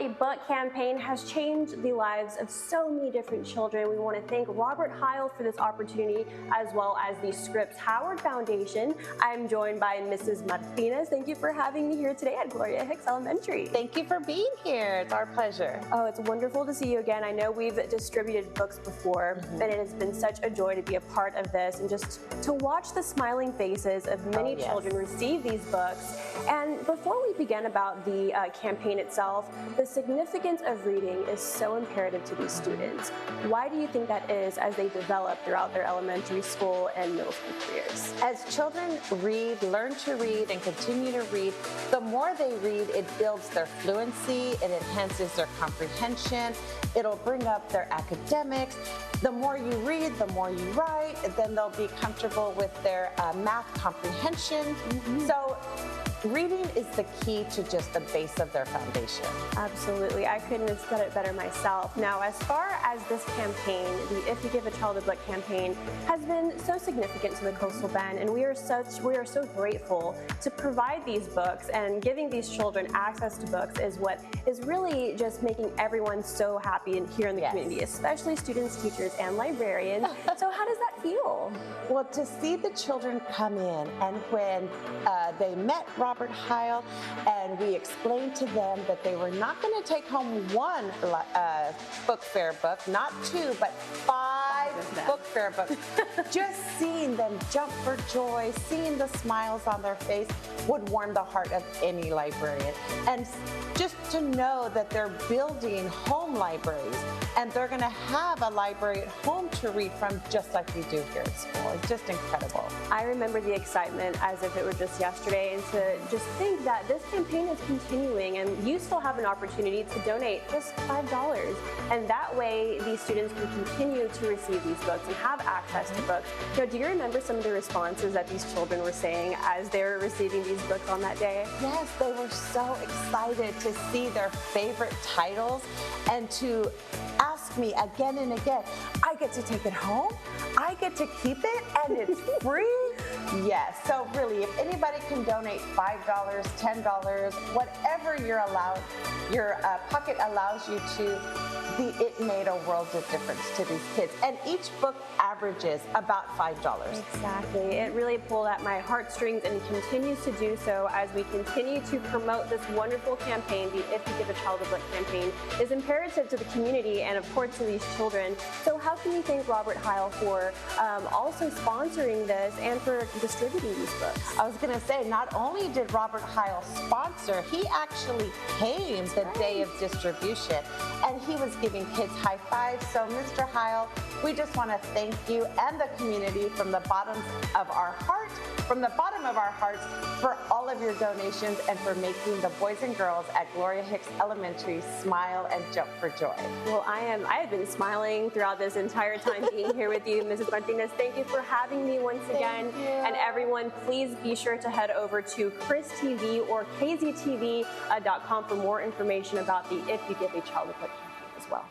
a Book campaign has changed the lives of so many different children. We want to thank Robert Heil for this opportunity, as well as the Scripps Howard Foundation. I'm joined by Mrs. Martinez. Thank you for having me here today at Gloria Hicks Elementary. Thank you for being here. It's our pleasure. Oh, it's wonderful to see you again. I know we've distributed books before, and it has been such a joy to be a part of this and just to watch the smiling faces of many children receive these books. And before we begin about the campaign itself, the significance of reading is so imperative to these students. Why do you think that is as they develop throughout their elementary school and middle school careers? As children read, learn to read, and continue to read, the more they read, it builds their fluency, it enhances their comprehension, it'll bring up their academics. The more you read, the more you write, and then they'll be comfortable with their math comprehension. So reading is the key to just the base of their foundation. Absolutely. I couldn't have said it better myself. Now, as far as this campaign, the If You Give a Child a Book campaign, has been so significant to the Coastal Bend, and we are so grateful to provide these books, and giving these children access to books is what is really just making everyone so happy here in the community, especially students, teachers, and librarians. So how does that feel? Well, to see the children come in, and when they met Robert Heil, and we explained to them that they were not going to take home one book fair book, not two, but 5 book fair books. Just seeing them jump for joy, seeing the smiles on their face would warm the heart of any librarian. And just to know that they're building home libraries, and they're going to have a library at home to read from, just like we do here at school. It's just incredible. I remember the excitement as if it were just yesterday, and to just think that this campaign is continuing, and you still have an opportunity to donate just $5. And that way these students can continue to receive these books and have access to books. Now, do you remember some of the responses that these children were saying as they were receiving these books on that day? Yes, they were so excited to see their favorite titles and to ask me again and again, I get to take it home? I get to keep it and it's free? Yes, so really, if anybody can donate $5, $10, whatever your pocket allows you to, it made a world of difference to these kids. And each book averages about $5. Exactly. It really pulled at my heartstrings and continues to do so as we continue to promote this wonderful campaign. The If You Give a Child a Book campaign is imperative to the community and, of course, to these children. So how can you thank Robert Heil for also sponsoring this and for distributing these books? I was going to say, not only did Robert Heil sponsor, he actually came the day of distribution, and he was giving kids high fives. So Mr. Heil, we just want to thank you and the community from the bottom of our hearts for all of your donations and for making the boys and girls at Gloria Hicks Elementary smile and jump for joy. Well, I have been smiling throughout this entire time being here with you, Mrs. Martinez. Thank you for having me once again. And everyone, please be sure to head over to Chris TV or KZTV.com for more information about the If You Give a Child a Book campaign as well.